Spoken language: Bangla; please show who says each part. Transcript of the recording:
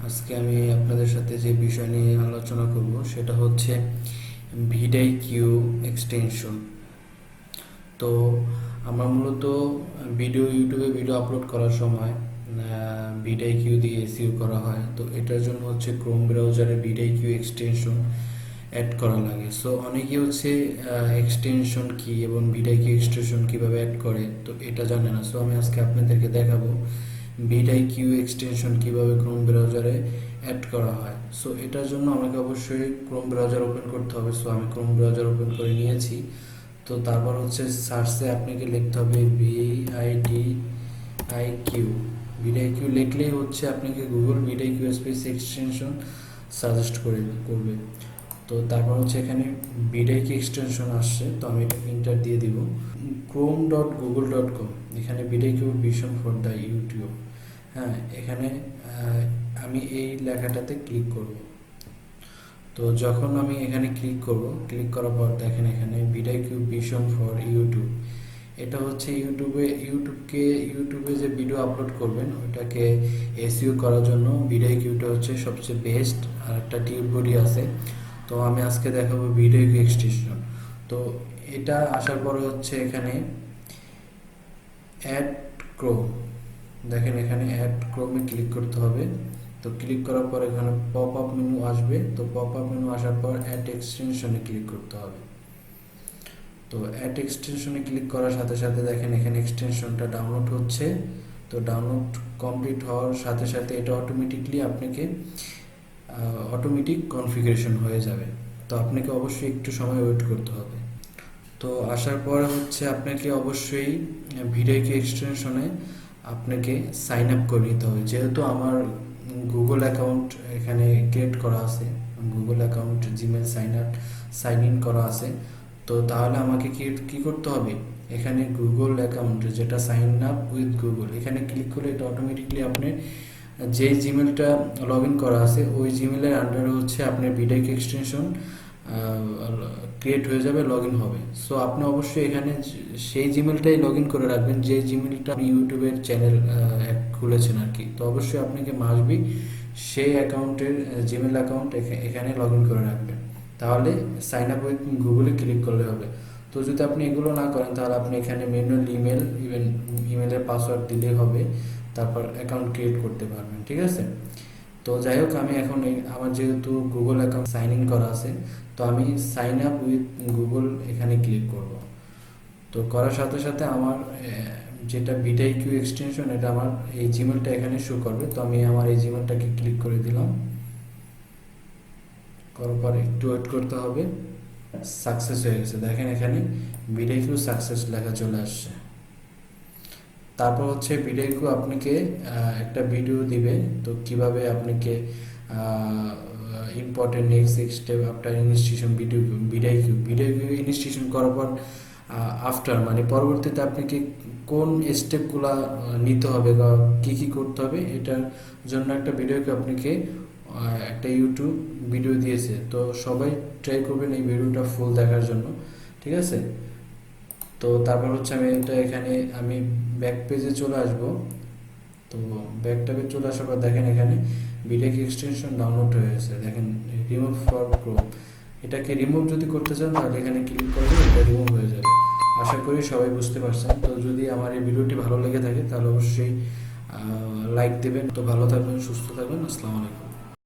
Speaker 1: আজকে আমি আপনাদের সাথে যে বিষয় নিয়ে আলোচনা করব সেটা হচ্ছে vidIQ এক্সটেনশন। তো আমরা মূলত ইউটিউবে ভিডিও আপলোড করার সময় vidIQ দিয়ে এসইও করা হয়। তো এটার জন্য হচ্ছে ক্রোম ব্রাউজারে vidIQ এক্সটেনশন অ্যাড করা লাগে। সো অনেকেই হচ্ছে এক্সটেনশন কি এবং vidIQ এক্সটেনশন কিভাবে অ্যাড করে তো এটা জানে না। সো আমি আজকে আপনাদেরকে দেখাবো vidIQ এক্সটেনশন কিভাবে ক্রোম ব্রাউজারে অ্যাড করা হয়। সো এটার জন্য আমাকে অবশ্যই ক্রোম ব্রাউজার ওপেন করতে হবে। সো আমি ক্রোম ব্রাউজার ওপেন করে নিয়েছি। তো তারপর হচ্ছে সার্চে আপনাকে লিখতে হবে vidIQ লিখলেই হচ্ছে আপনাকে Google vidIQ space extension suggest করবে। তো তারপর হচ্ছে এখানে vidIQ এক্সটেনশন আসছে, তো আমি এটা ইন্টার দিয়ে দিব chrome.google.com। এখানে vidIQ vision for the YouTube. হ্যাঁ, এখানে আমি এই লেখাটাতে ক্লিক করব। তো যখন আমি এখানে ক্লিক ক্লিক করার পর দেখেন এখানে vidIQ ভিশন ফর ইউটিউব। এটা হচ্ছে ইউটিউবে যে ভিডিও আপলোড করবেন ওটাকে এসইও করার জন্য vidIQটা হচ্ছে সবচেয়ে বেস্ট। আর একটা টিউব বডি আছে। তো আমি আজকে দেখাবো vidIQ এক্সটেনশন। তো এটা আসার পরে হচ্ছে এখানে অ্যাড ক্রোম, দেখেন এখানে অ্যাড ক্রোমে ক্লিক করতে হবে। তো ক্লিক করার পর এখানে পপ আপ মেনু আসবে। তো পপ আপ মেনু আসার পর অ্যাড এক্সটেনশনে ক্লিক করতে হবে। তো অ্যাড এক্সটেনশনে ক্লিক করার সাথে সাথে দেখেন এখানে এক্সটেনশনটা ডাউনলোড হচ্ছে। তো ডাউনলোড কমপ্লিট হওয়ার সাথে সাথে এটা অটোমেটিক কনফিগারেশন হয়ে যাবে। তো আপনাকে অবশ্যই একটু সময় ওয়েট করতে হবে। তো আসার পর হচ্ছে আপনাকে অবশ্যই vidIQ এক্সটেনশনে আপনাকে সাইন আপ করে নিতে হবে। যেহেতু আমার গুগল অ্যাকাউন্ট এখানে ক্রিয়েট করা আছে, Google account Gmail sign in করা আছে। তো তাহলে আমাকে কি করতে হবে, এখানে গুগল অ্যাকাউন্ট যেটা সাইন আপ উইথ গুগল এখানে ক্লিক করলে এটা অটোমেটিকলি আপনি যে জিমেলটা লগ ইন করা আছে ওই জিমেলের আন্ডারে হচ্ছে আপনার vidIQ এক্সটেনশন ক্রিয়েট হয়ে যাবে, লগ ইন হবে। সো আপনি অবশ্যই এখানে সেই জিমেলটাই লগ ইন করে রাখবেন যে জিমেলটা আপনি ইউটিউবের চ্যানেল খুলেছেন আর কি। তো অবশ্যই আপনাকে মাসবি সেই অ্যাকাউন্টের জিমেল অ্যাকাউন্ট এখানে লগ ইন করে রাখবেন। তাহলে সাইন আপ উইথ গুগলে ক্লিক করলে হবে। তো যদি আপনি এগুলো না করেন তাহলে আপনি এখানে ম্যানুয়াল ইমেলের পাসওয়ার্ড দিলেই হবে, তারপর অ্যাকাউন্ট ক্রিয়েট করতে পারবেন। ঠিক আছে। তো যাই হোক, আমি এখন আমার যেহেতু গুগল অ্যাকাউন্ট সাইন ইন করা আছে, তো আমি সাইন আপ উইথ গুগল এখানে ক্লিক করব। তো করার সাথে সাথে আমার যেটা vidIQ এক্সটেনশন এটা আমার এই জিমেলটা এখানে শো করবে। তো আমি আমার এই জিমেলটাকে ক্লিক করে দিলাম। করার পর একটু ওয়েট করতে হবে। সাকসেস হয়ে গেছে, দেখেন এখানে vidIQ সাকসেস লেখা চলে আসছে। তারপর হচ্ছে vidIQ আপনাকে একটা ভিডিও দিবে। তো কিভাবে আপনাকে important next step after institution vidIQ institution করার পর আফটার মানে পরবর্তীতে আপনাকে কোন স্টেপগুলো নিতে হবে বা কী করতে হবে এটার জন্য একটা vidIQ আপনাকে একটা ইউটিউব ভিডিও দিয়েছে। তো সবাই ট্রাই করবেন এই ভিডিওটা ফুল দেখার জন্য। ঠিক আছে। তো তারপর হচ্ছে আমি ব্যাক পেজে চলে আসব। তো ব্যাক ট্যাবে চলে আসার পর দেখেন এখানে vidIQ এক্সটেনশন ডাউনলোড হয়ে গেছে। দেখেন রিমুভ ফর ক্রোম, এটাকে রিমুভ যদি করতে চান তাহলে এখানে ক্লিক করলে এটা রিমুভ হয়ে যাবে। আশা করি সবাই বুঝতে পারছেন। তো যদি আমার এই ভিডিওটি ভালো লেগে থাকে তাহলে অবশ্যই লাইক দেবেন। তো ভালো থাকবেন, সুস্থ থাকবেন। আসসালামু আলাইকুম।